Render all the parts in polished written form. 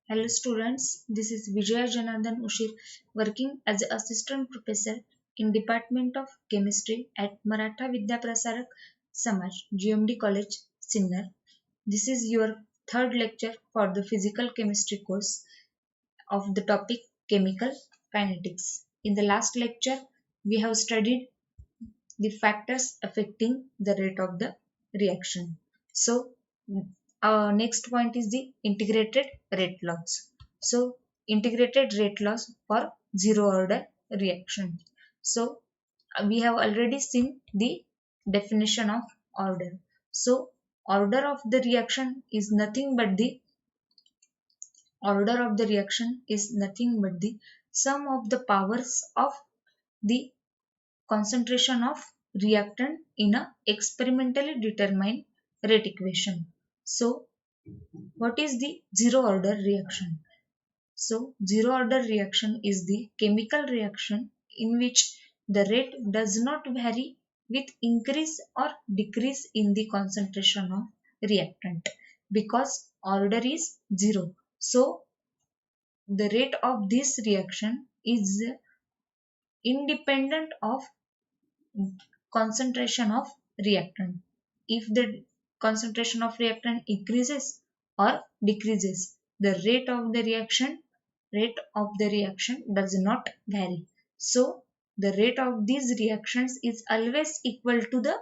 Hello students, this is Vijaya Janardhan Ushir working as an assistant professor in Department of Chemistry at Maratha Vidya Prasarak Samaj, GMD College, Sinnar. This is your third lecture for the physical chemistry course of the topic chemical kinetics. In the last lecture, we have studied the factors affecting the rate of the reaction. So, our next point is the integrated rate laws. So, integrated rate laws for zero order reaction. So, we have already seen the definition of order. So, order of the reaction is nothing but the order of the reaction is nothing but the sum of the powers of the concentration of reactant in a experimentally determined rate equation. So, what is the zero order reaction? So, zero order reaction is the chemical reaction in which the rate does not vary with increase or decrease in the concentration of reactant because order is zero. So, the rate of this reaction is independent of concentration of reactant. If the concentration of reactant increases or decreases, the rate of the reaction does not vary. So the rate of these reactions is always equal to the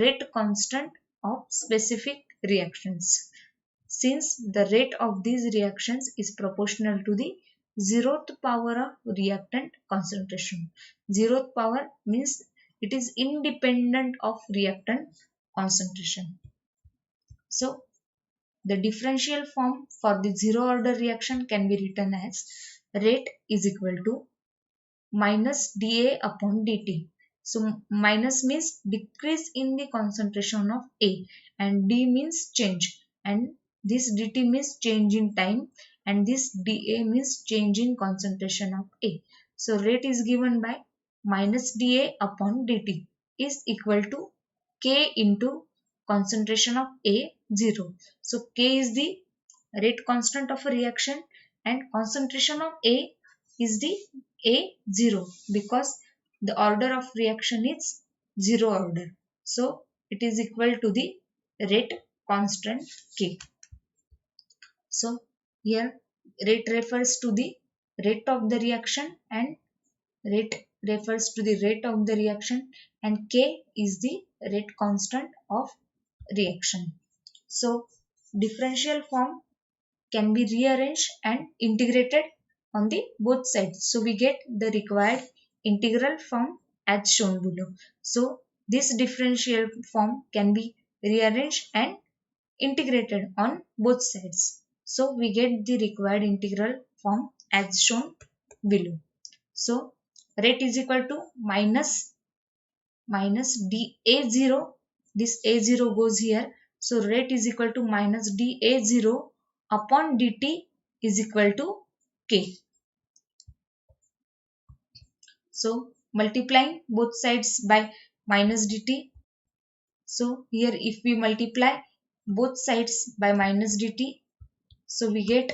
rate constant of specific reactions. Since the rate of these reactions is proportional to the zeroth power of reactant concentration. Zeroth power means it is independent of reactant concentration. So the differential form for the zero order reaction can be written as rate is equal to minus dA upon dt. So minus means decrease in the concentration of A and D means change, and this dt means change in time, and this dA means change in concentration of A. So rate is given by minus dA upon dt is equal to K into concentration of A 0. So K is the rate constant of a reaction and concentration of A is the A0 because the order of reaction is zero order. So it is equal to the rate constant K. So here rate refers to the rate of the reaction and rate refers to the rate of the reaction and K is the rate constant of reaction. So differential form can be rearranged and integrated on the both sides. So we get the required integral form as shown below. So this differential form can be rearranged and integrated on both sides. So we get the required integral form as shown below. So rate is equal to minus dA0. This A0 goes here. So rate is equal to minus dA0 upon dt is equal to K. So multiplying both sides by minus dt. So here if we multiply both sides by minus dt, so we get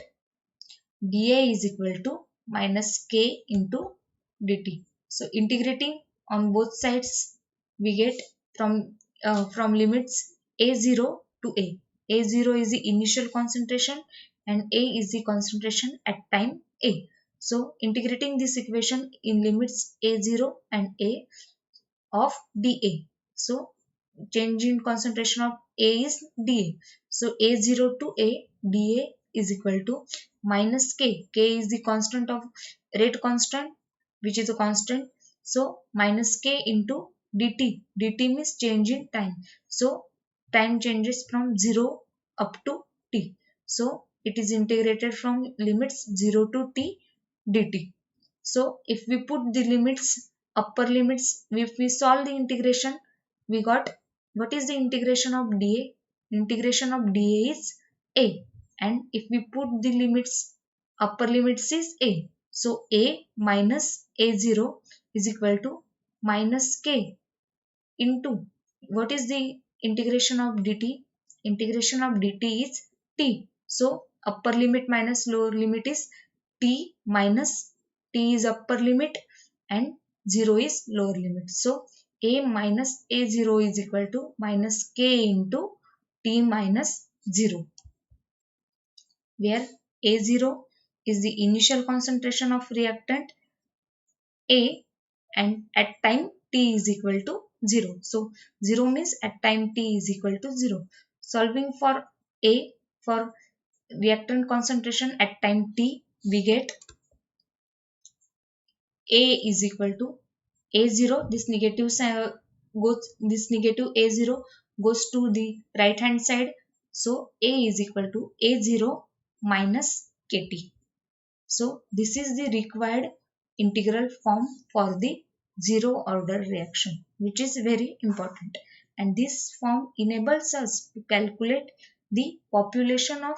dA is equal to minus K into dt. So integrating on both sides, we get from limits A0 to A. A0 is the initial concentration and A is the concentration at time A. So integrating this equation in limits A0 and A of dA. So change in concentration of A is dA. So A0 to A dA is equal to minus K. K is the constant of rate constant, which is a constant. So minus K into dt. Dt means change in time. So time changes from 0 up to t. So it is integrated from limits 0 to t dt. So if we put the limits, upper limits, if we solve the integration, we got what is the integration of dA? Integration of dA is A. And if we put the limits, upper limits is A. So A minus A0 is equal to minus K into what is the integration of dt? Integration of dt is t. So upper limit minus lower limit is t minus t is upper limit and 0 is lower limit. So a minus a0 is equal to minus k into t minus 0, where a0 is the initial concentration of reactant A and at time t is equal to 0. So 0 means at time t is equal to 0. Solving for A, for reactant concentration at time t, we get A is equal to A0. This negative this negative A0 goes to the right hand side. So A is equal to A0 minus KT. So this is the required integral form for the zero order reaction, which is very important. And this form enables us to calculate the population of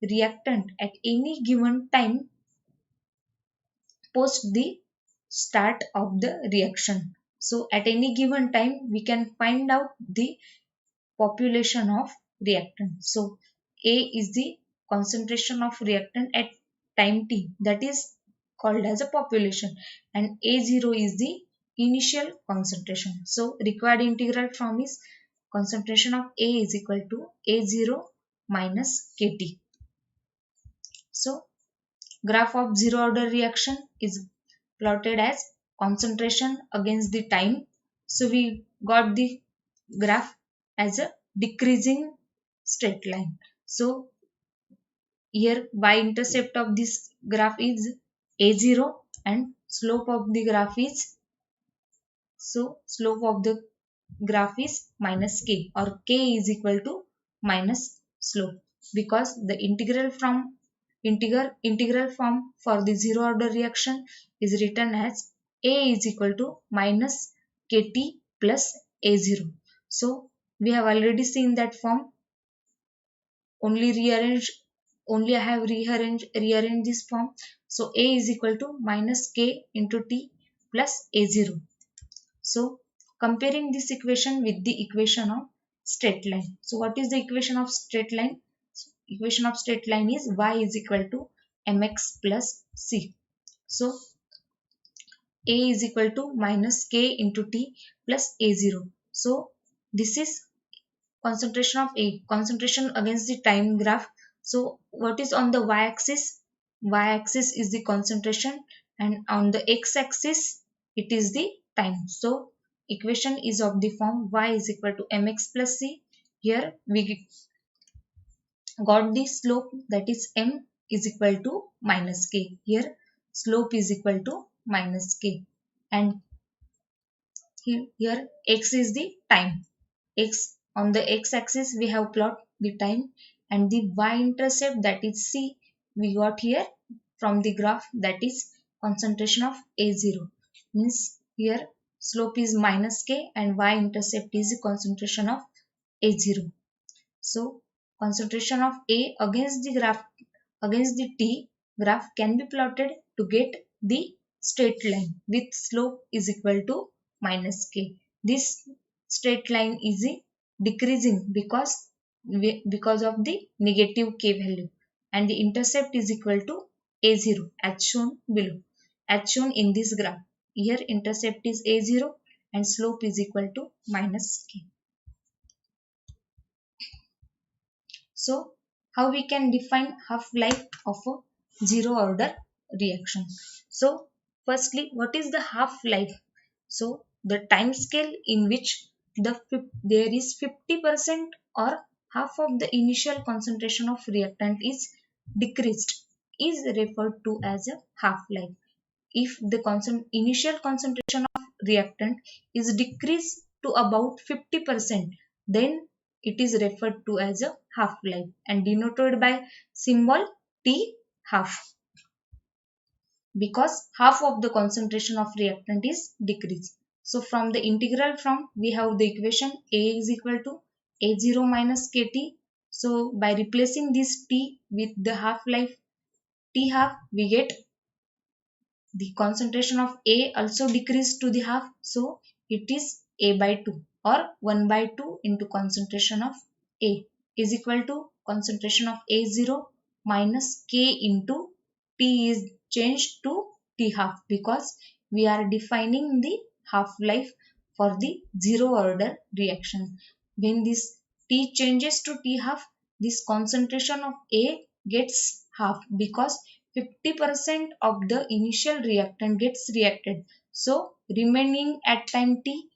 reactant at any given time post the start of the reaction. So at any given time we can find out the population of reactant. So A is the concentration of reactant at time t, that is called as a population, and A0 is the initial concentration. So required integral form is concentration of A is equal to A0 minus KT. So graph of zero order reaction is plotted as concentration against the time. So we got the graph as a decreasing straight line. So here y-intercept of this graph is a0 and slope of the graph is, so slope of the graph is minus k, or k is equal to minus slope, because the integral form for the zero order reaction is written as A is equal to minus KT plus A0. So we have already seen that form. Only I have rearranged this form. So A is equal to minus K into T plus A0. So comparing this equation with the equation of straight line. So what is the equation of straight line? Equation of straight line is y is equal to mx plus c. So A is equal to minus k into t plus a0. So this is concentration of A, concentration against the time graph. So what is on the y-axis? Y-axis is the concentration, and on the x-axis it is the time. So equation is of the form y is equal to mx plus c. Here we got the slope, that is m is equal to minus k. Here slope is equal to minus k, and here x is the time. X on the x-axis we have plot the time, and the y-intercept, that is c, we got here from the graph, that is concentration of a0. Means here slope is minus k and y-intercept is the concentration of a0. So concentration of A against the graph, against the T graph, can be plotted to get the straight line with slope is equal to minus k. This straight line is decreasing because of the negative k value, and the intercept is equal to a0 as shown below, as shown in this graph. Here intercept is a0 and slope is equal to minus k. So how we can define half-life of a zero order reaction? So firstly, what is the half-life? So the time scale in which there is 50% or half of the initial concentration of reactant is decreased is referred to as a half-life. If the initial concentration of reactant is decreased to about 50%, then it is referred to as a half-life and denoted by symbol T half, because half of the concentration of reactant is decreased. So from the integral form we have the equation A is equal to A0 minus KT. So by replacing this T with the half-life T half, we get the concentration of A also decreased to the half, so it is A by 2, or 1 by 2 into concentration of A is equal to concentration of A0 minus K into T is changed to T half, because we are defining the half-life for the zero order reaction. When this T changes to T half, this concentration of A gets half, because 50% of the initial reactant gets reacted. So remaining at time T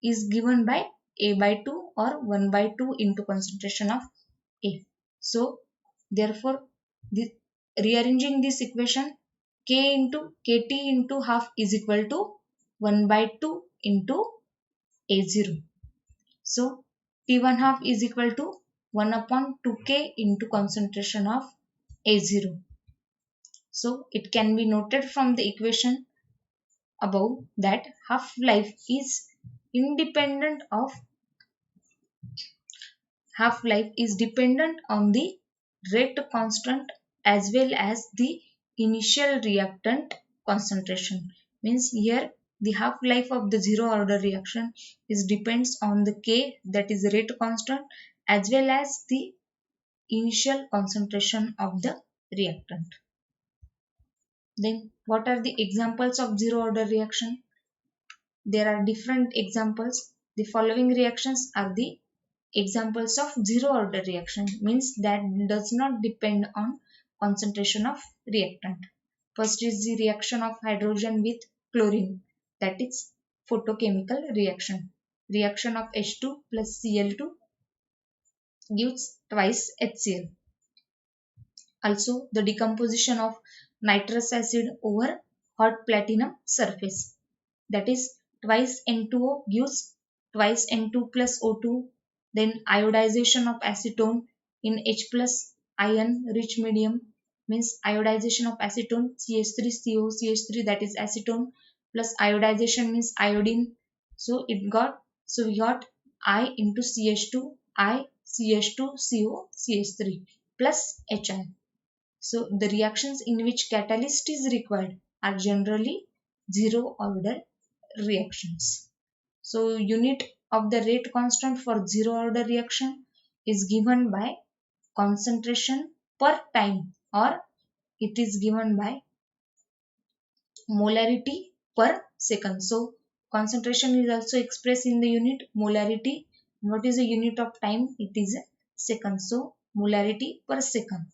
is given by A by 2 or 1 by 2 into concentration of A. So therefore, the, rearranging this equation, K into Kt into half is equal to 1 by 2 into A0. So T1 half is equal to 1 upon 2K into concentration of A0. So it can be noted from the equation above that independent of half-life is dependent on the rate constant as well as the initial reactant concentration. Means here the half-life of the zero order reaction is depends on the K, that is the rate constant, as well as the initial concentration of the reactant. Then what are the examples of zero order reaction? There are different examples. The following reactions are the examples of zero order reaction, means that does not depend on concentration of reactant. First is the reaction of hydrogen with chlorine, that is photochemical reaction. Reaction of H2 plus Cl2 gives twice HCl. Also the decomposition of nitrous acid over hot platinum surface, that is twice N2O gives twice N2 plus O2. Then iodization of acetone in H plus ion rich medium, means iodization of acetone CH3CO CH3, that is acetone, plus iodization means iodine. So we got I into CH2 I CH2CO CH3 plus HI. So the reactions in which catalyst is required are generally zero order reactions. So unit of the rate constant for zero order reaction is given by concentration per time, or it is given by molarity per second. So concentration is also expressed in the unit molarity. What is the unit of time? It is a second. So molarity per second.